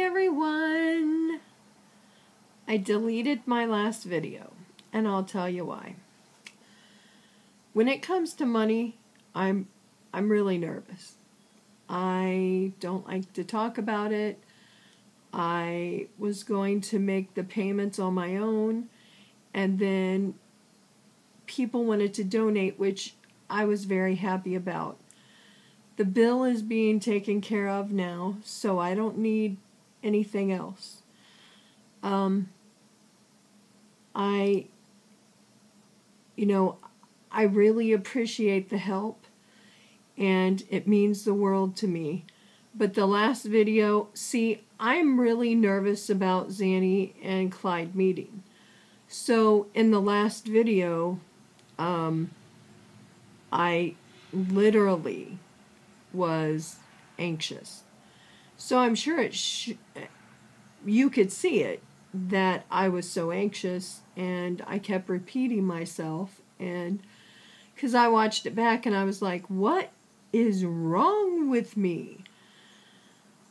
everyone! I deleted my last video, and I'll tell you why. When it comes to money, I'm really nervous. I don't like to talk about it. I was going to make the payments on my own, and then people wanted to donate, which I was very happy about. The bill is being taken care of now, so I don't need anything else. I really appreciate the help, and it means the world to me. But the last video, see, I'm really nervous about Zanny and Clyde meeting. So in the last video, I literally was anxious. So I'm sure you could see it, that I was so anxious, and I kept repeating myself, and because I watched it back and I was like, what is wrong with me?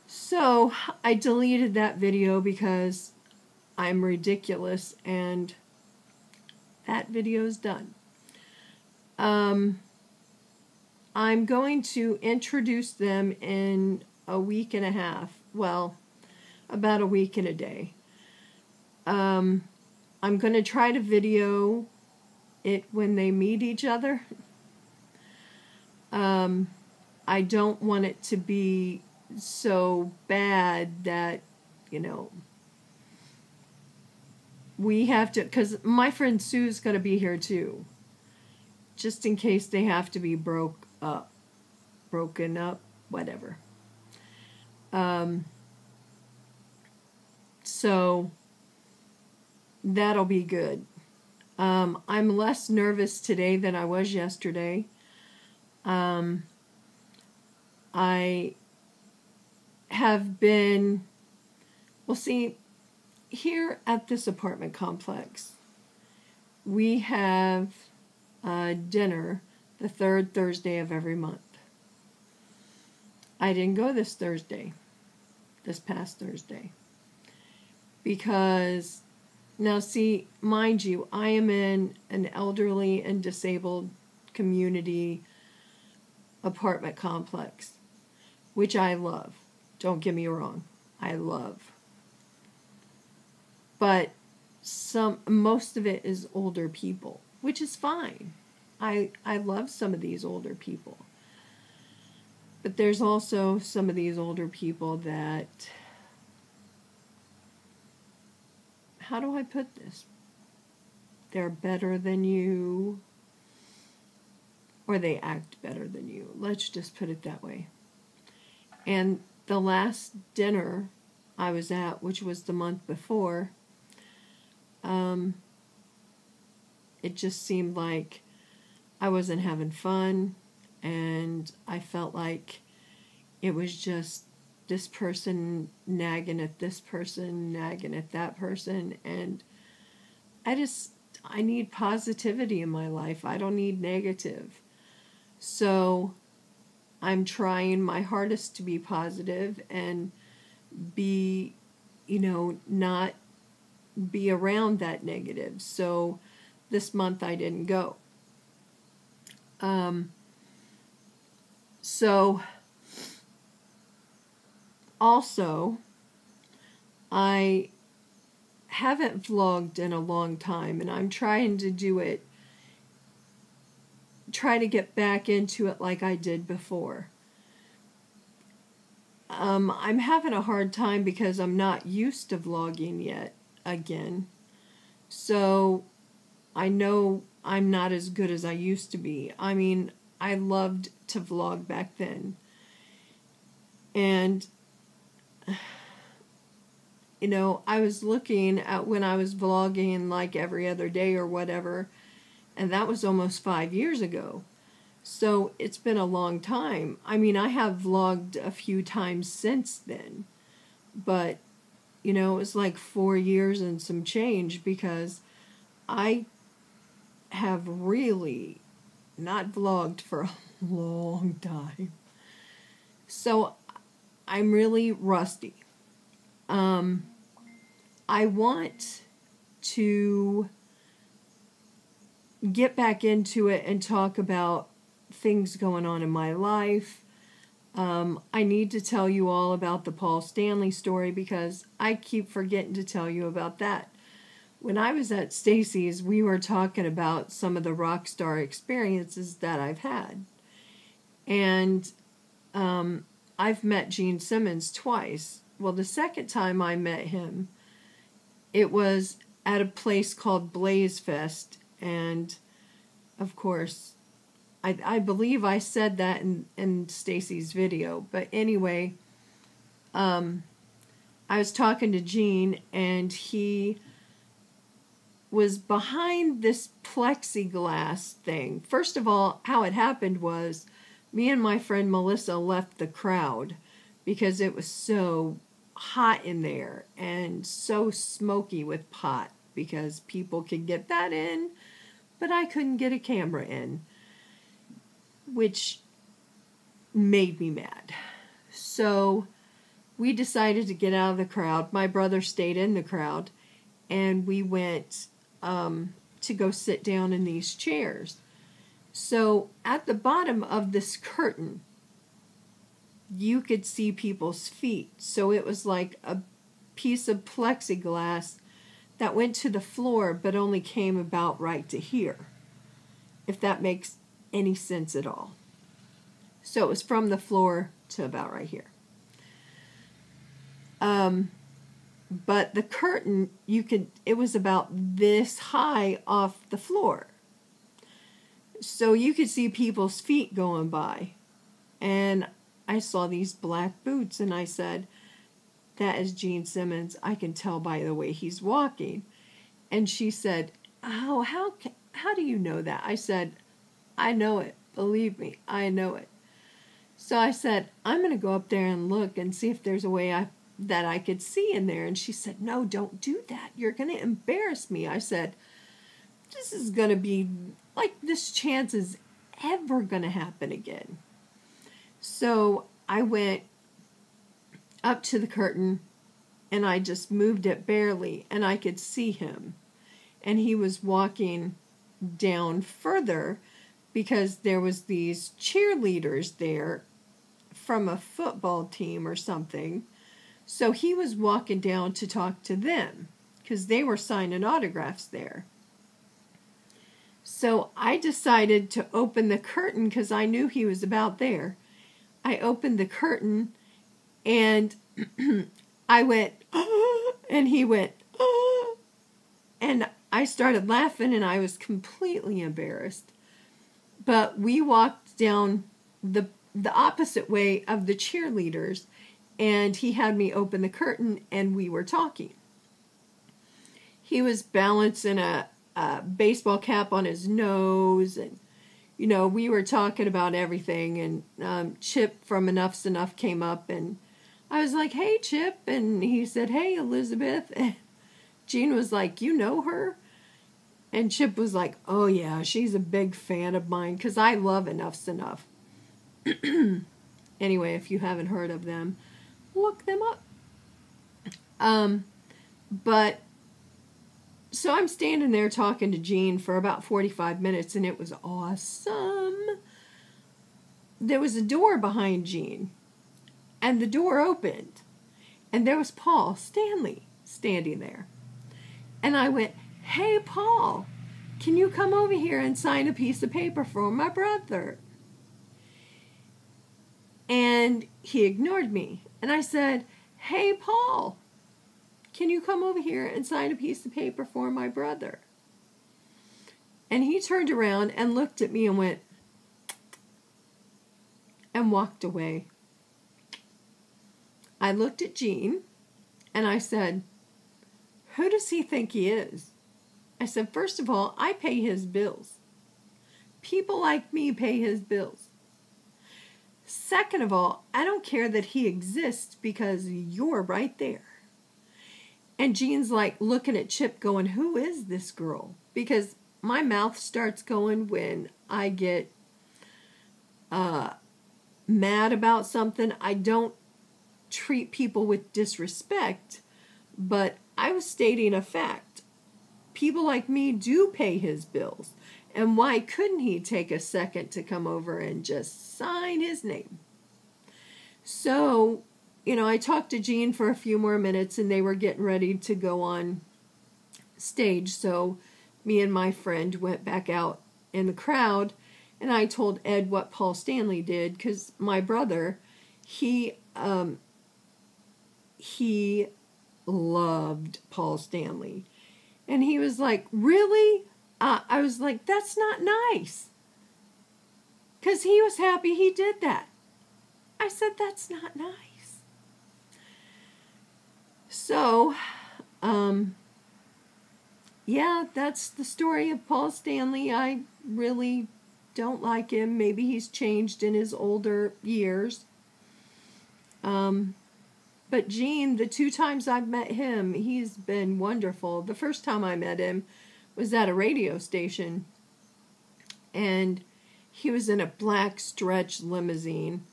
So I deleted that video because I'm ridiculous, and that video's done. I'm going to introduce them in a week and a half. Well, about a week and a day. I'm going to try to video it when they meet each other. I don't want it to be so bad that, we have to, because my friend Sue's going to be here too, just in case they have to be broken up, whatever. So that'll be good. I'm less nervous today than I was yesterday. I have been, well, see, here at this apartment complex, we have dinner the third Thursday of every month. I didn't go this past Thursday, because, now see, mind you, I am in an elderly and disabled community apartment complex, which I love. Don't get me wrong, I love. But most of it is older people, which is fine. I love some of these older people. But there's also some of these older people that, how do I put this? They're better than you, or they act better than you. Let's just put it that way. And the last dinner I was at, which was the month before, it just seemed like I wasn't having fun, and I felt like it was just this person nagging at this person, nagging at that person, and I need positivity in my life. I don't need negative. So I'm trying my hardest to be positive and be, not be around that negative. So this month I didn't go. So also, I haven't vlogged in a long time, and I'm trying to do it, try to get back into it like I did before. I'm having a hard time because I'm not used to vlogging yet again. So I know I'm not as good as I used to be. I mean, I loved to vlog back then. And I was looking at when I was vlogging like every other day or whatever, and that was almost 5 years ago. So it's been a long time. I mean, I have vlogged a few times since then, but, it was like 4 years and some change, because I have really not vlogged for a long time. So I'm really rusty. I want to get back into it and talk about things going on in my life. I need to tell you all about the Paul Stanley story because I keep forgetting to tell you about that. When I was at Stacy's, we were talking about some of the rock star experiences that I've had. And I've met Gene Simmons twice. Well, the second time I met him, it was at a place called Blaze Fest. And, of course, I believe I said that in Stacy's video. But anyway, I was talking to Gene, and he was behind this plexiglass thing. First of all, how it happened was me and my friend Melissa left the crowd because it was so hot in there and so smoky with pot because people could get that in, but I couldn't get a camera in, which made me mad. So we decided to get out of the crowd. My brother stayed in the crowd, and we went to go sit down in these chairs. So at the bottom of this curtain, you could see people's feet. So it was like a piece of plexiglass that went to the floor but only came about right to here, if that makes any sense at all. So it was from the floor to about right here. But the curtain, it was about this high off the floor. So you could see people's feet going by. And I saw these black boots, and I said, that is Gene Simmons. I can tell by the way he's walking. And she said, oh, how do you know that? I said, I know it. Believe me, I know it. So I said, I'm going to go up there and look and see if there's a way that I could see in there. And she said, no, don't do that. You're going to embarrass me. I said, this is going to be like this chance is ever going to happen again. So I went up to the curtain and I just moved it barely and I could see him. And he was walking down further because there was these cheerleaders there from a football team or something. So he was walking down to talk to them because they were signing autographs there. So I decided to open the curtain because I knew he was about there. I opened the curtain and I went, oh, and he went, oh, and I started laughing and I was completely embarrassed. But we walked down the opposite way of the cheerleaders, and he had me open the curtain and we were talking. He was balancing a baseball cap on his nose, and we were talking about everything, and Chip from Enough's Enough came up, and I was like, hey, Chip, and he said, hey, Elizabeth, and Gene was like, you know her? And Chip was like, oh, yeah, she's a big fan of mine, because I love Enough's Enough. Anyway, if you haven't heard of them, look them up. But so I'm standing there talking to Gene for about 45 minutes, and it was awesome. There was a door behind Gene, and the door opened, and there was Paul Stanley standing there. And I went, hey, Paul, can you come over here and sign a piece of paper for my brother? And he ignored me. And I said, hey, Paul, can you come over here and sign a piece of paper for my brother? And he turned around and looked at me and went, and walked away. I looked at Gene and I said, who does he think he is? I said, first of all, I pay his bills. People like me pay his bills. Second of all, I don't care that he exists because you're right there. And Gene's like looking at Chip going, who is this girl? Because my mouth starts going when I get mad about something. I don't treat people with disrespect, but I was stating a fact. People like me do pay his bills. And why couldn't he take a second to come over and just sign his name? So, I talked to Gene for a few more minutes, and they were getting ready to go on stage. So me and my friend went back out in the crowd, and I told Ed what Paul Stanley did, because my brother, he loved Paul Stanley. And he was like, really? I was like, that's not nice. Because he was happy he did that. I said, that's not nice. So, yeah, that's the story of Paul Stanley. I really don't like him. Maybe he's changed in his older years. But Gene, the 2 times I've met him, he's been wonderful. The first time I met him was at a radio station, and he was in a black stretch limousine,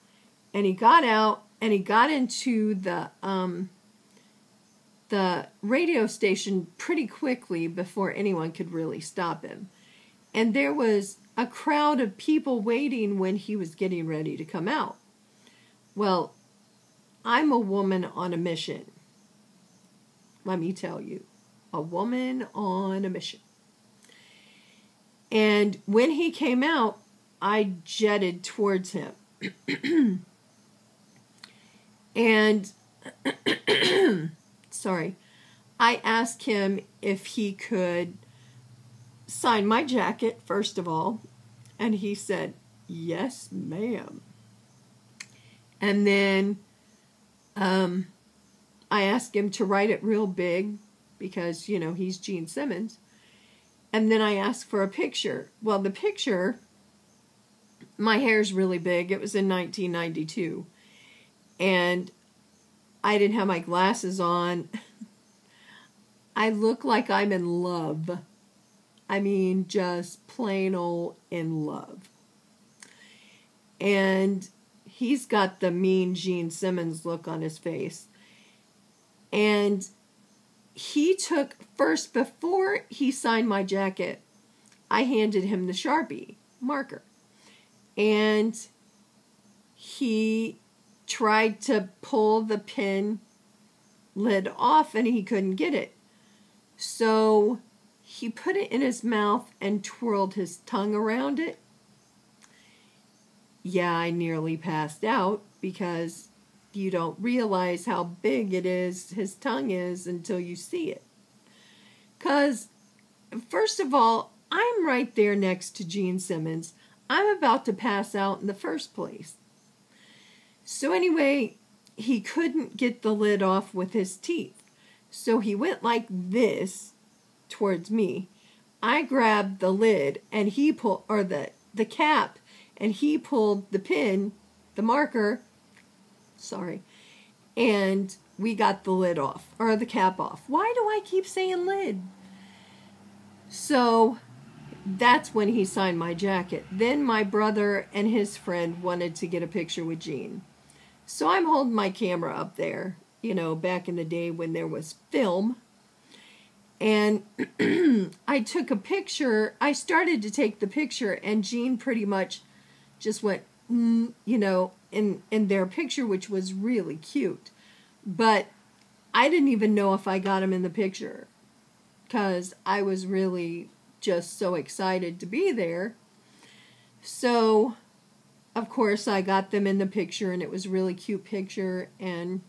and he got out and he got into the radio station pretty quickly before anyone could really stop him. And there was a crowd of people waiting when he was getting ready to come out. Well, I'm a woman on a mission. Let me tell you, a woman on a mission. And when he came out, I jetted towards him. And, sorry, I asked him if he could sign my jacket, first of all. And he said, yes, ma'am. And then I asked him to write it real big because, he's Gene Simmons. And then I asked for a picture. Well, the picture, my hair's really big. It was in 1992. And I didn't have my glasses on. I look like I'm in love. I mean, just plain old in love. And he's got the mean Gene Simmons look on his face. And he took, first, before he signed my jacket, I handed him the Sharpie marker. And he tried to pull the pen lid off, and he couldn't get it. So he put it in his mouth and twirled his tongue around it. Yeah, I nearly passed out because you don't realize how big his tongue is until you see it. Because, first of all, I'm right there next to Gene Simmons. I'm about to pass out in the first place. So anyway, he couldn't get the lid off with his teeth. So he went like this towards me. I grabbed the lid and he pulled, or the cap, and he pulled the pin, the marker, and we got the lid off, or the cap off. Why do I keep saying lid? So that's when he signed my jacket. Then my brother and his friend wanted to get a picture with Gene. So I'm holding my camera up there, back in the day when there was film. And I took a picture. I started to take the picture, and Gene pretty much just went, in their picture, which was really cute. But I didn't even know if I got him in the picture because I was really just so excited to be there. So, of course, I got them in the picture, and it was a really cute picture, and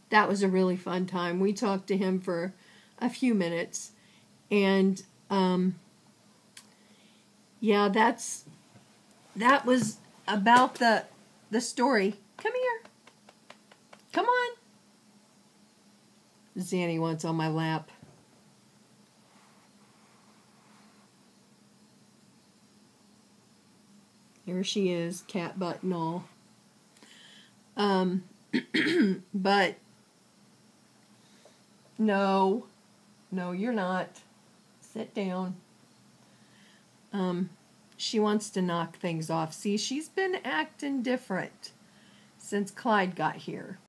that was a really fun time. We talked to him for a few minutes, and yeah, that was about the story. Come here. Come on. Zanny wants on my lap. Here she is, cat butt and all. But no, you're not. Sit down. She wants to knock things off. See, she's been acting different since Clyde got here.